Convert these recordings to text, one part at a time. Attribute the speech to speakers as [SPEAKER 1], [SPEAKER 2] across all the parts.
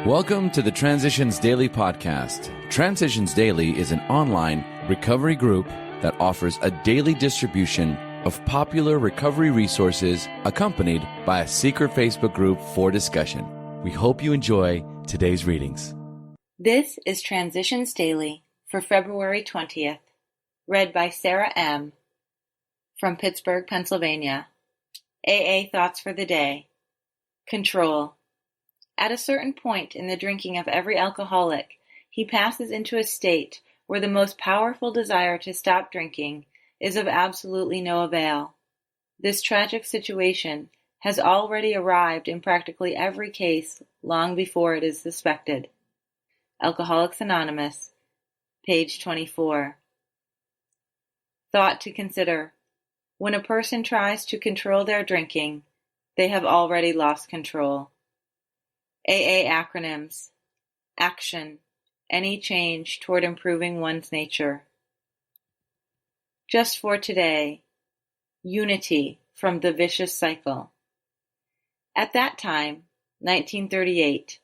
[SPEAKER 1] Welcome to the Transitions Daily podcast. Transitions Daily is an online recovery group that offers a daily distribution of popular recovery resources accompanied by a secret Facebook group for discussion. We hope you enjoy today's readings.
[SPEAKER 2] This is Transitions Daily for February 20th, read by Sarah M. from Pittsburgh, Pennsylvania. AA Thoughts for the Day. Control. At a certain point in the drinking of every alcoholic, he passes into a state where the most powerful desire to stop drinking is of absolutely no avail. This tragic situation has already arrived in practically every case long before it is suspected. Alcoholics Anonymous, page 24. Thought to consider. When a person tries to control their drinking, they have already lost control. AA acronyms. Action. Any change toward improving one's nature. Just for today. Unity from the vicious cycle. At that time, 1938,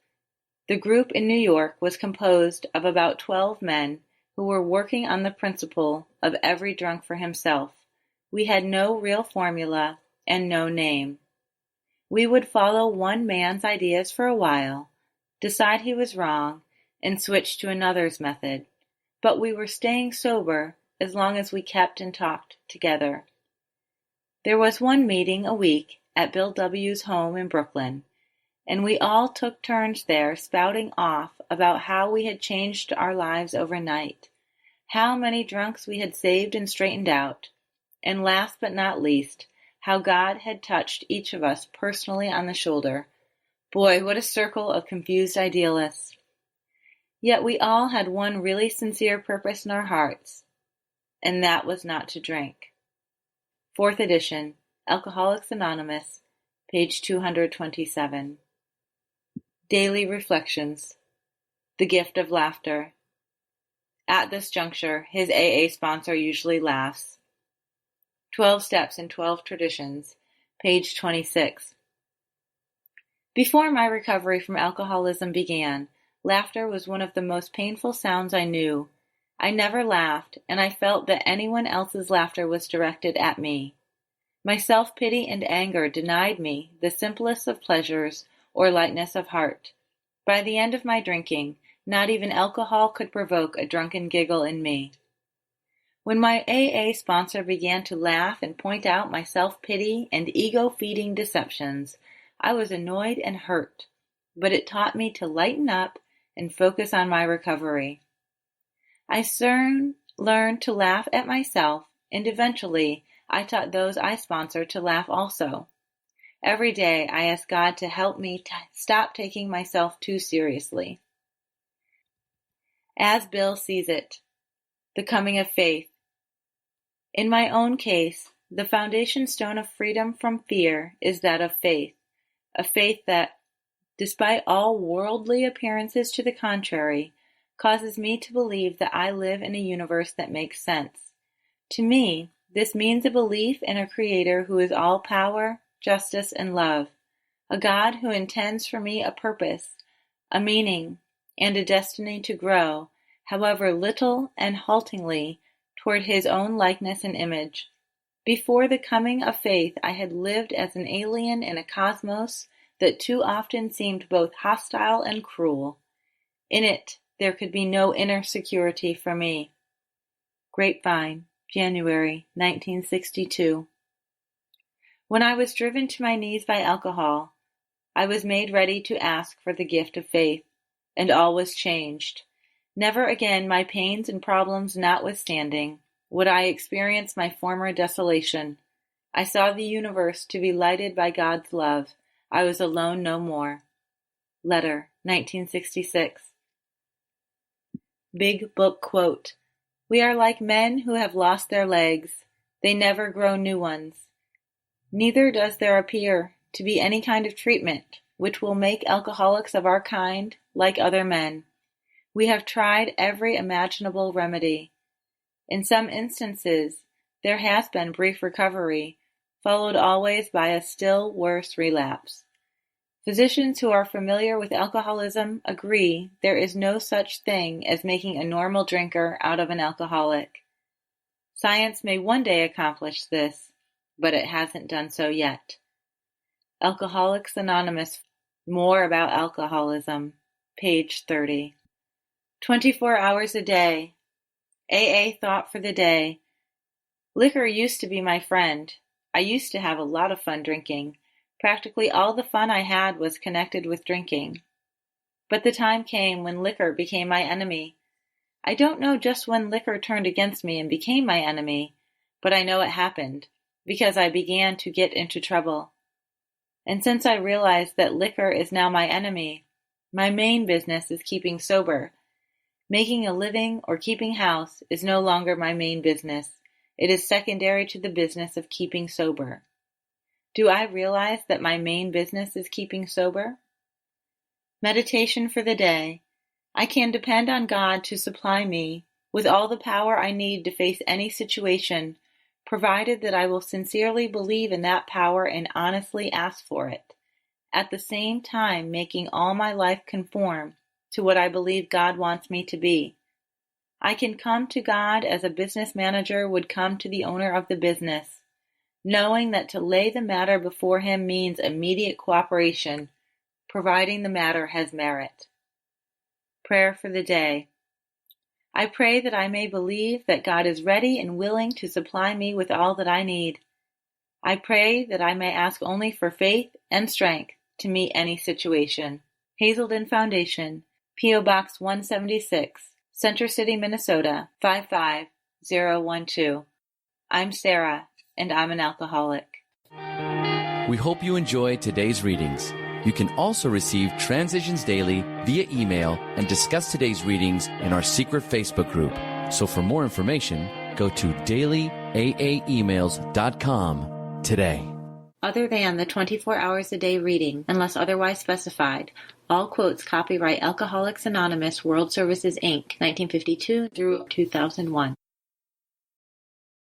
[SPEAKER 2] the group in New York was composed of about 12 men who were working on the principle of every drunk for himself. We had no real formula and no name. We would follow one man's ideas for a while, decide he was wrong, and switch to another's method. But we were staying sober as long as we kept and talked together. There was one meeting a week at Bill W.'s home in Brooklyn, and we all took turns there spouting off about how we had changed our lives overnight, how many drunks we had saved and straightened out, and last but not least, how God had touched each of us personally on the shoulder. Boy, what a circle of confused idealists. Yet we all had one really sincere purpose in our hearts, and that was not to drink. 4th edition, Alcoholics Anonymous, page 227. Daily Reflections. The Gift of Laughter. At this juncture, his AA sponsor usually laughs. 12 Steps and 12 Traditions, page 26. Before my recovery from alcoholism began, laughter was one of the most painful sounds I knew. I never laughed, and I felt that anyone else's laughter was directed at me. My self-pity and anger denied me the simplest of pleasures or lightness of heart. By the end of my drinking, not even alcohol could provoke a drunken giggle in me. When my AA sponsor began to laugh and point out my self-pity and ego-feeding deceptions, I was annoyed and hurt, but it taught me to lighten up and focus on my recovery. I soon learned to laugh at myself, and eventually I taught those I sponsored to laugh also. Every day I ask God to help me stop taking myself too seriously. As Bill sees it, the coming of faith. In my own case, the foundation stone of freedom from fear is that of faith, a faith that, despite all worldly appearances to the contrary, causes me to believe that I live in a universe that makes sense. To me, this means a belief in a Creator who is all power, justice, and love, a God who intends for me a purpose, a meaning, and a destiny to grow, however little and haltingly, toward his own likeness and image. Before the coming of faith, I had lived as an alien in a cosmos that too often seemed both hostile and cruel. In it, there could be no inner security for me. Grapevine, January 1962. When I was driven to my knees by alcohol, I was made ready to ask for the gift of faith, and all was changed. Never again, my pains and problems notwithstanding, would I experience my former desolation. I saw the universe to be lighted by God's love. I was alone no more. Letter, 1966. Big Book Quote. We are like men who have lost their legs. They never grow new ones. Neither does there appear to be any kind of treatment which will make alcoholics of our kind like other men. We have tried every imaginable remedy. In some instances, there has been brief recovery, followed always by a still worse relapse. Physicians who are familiar with alcoholism agree there is no such thing as making a normal drinker out of an alcoholic. Science may one day accomplish this, but it hasn't done so yet. Alcoholics Anonymous, more about alcoholism, page 30. 24 hours a day. AA thought for the day. Liquor used to be my friend. I used to have a lot of fun drinking. Practically all the fun I had was connected with drinking. But the time came when liquor became my enemy. I don't know just when liquor turned against me and became my enemy, but I know it happened, because I began to get into trouble. And since I realized that liquor is now my enemy, my main business is keeping sober. Making a living or keeping house is no longer my main business. It is secondary to the business of keeping sober. Do I realize that my main business is keeping sober? Meditation for the day. I can depend on God to supply me with all the power I need to face any situation, provided that I will sincerely believe in that power and honestly ask for it, at the same time making all my life conform to what I believe God wants me to be. I can come to God as a business manager would come to the owner of the business, knowing that to lay the matter before him means immediate cooperation, providing the matter has merit. Prayer for the day. I pray that I may believe that God is ready and willing to supply me with all that I need. I pray that I may ask only for faith and strength to meet any situation. Hazelden Foundation, P.O. Box 176, Center City, Minnesota 55012. I'm Sarah, and I'm an alcoholic.
[SPEAKER 1] We hope you enjoyed today's readings. You can also receive Transitions Daily via email and discuss today's readings in our secret Facebook group. So for more information, go to dailyaaemails.com today.
[SPEAKER 2] Other than the 24 hours a day reading, unless otherwise specified, all quotes copyright Alcoholics Anonymous World Services, Inc., 1952 through 2001.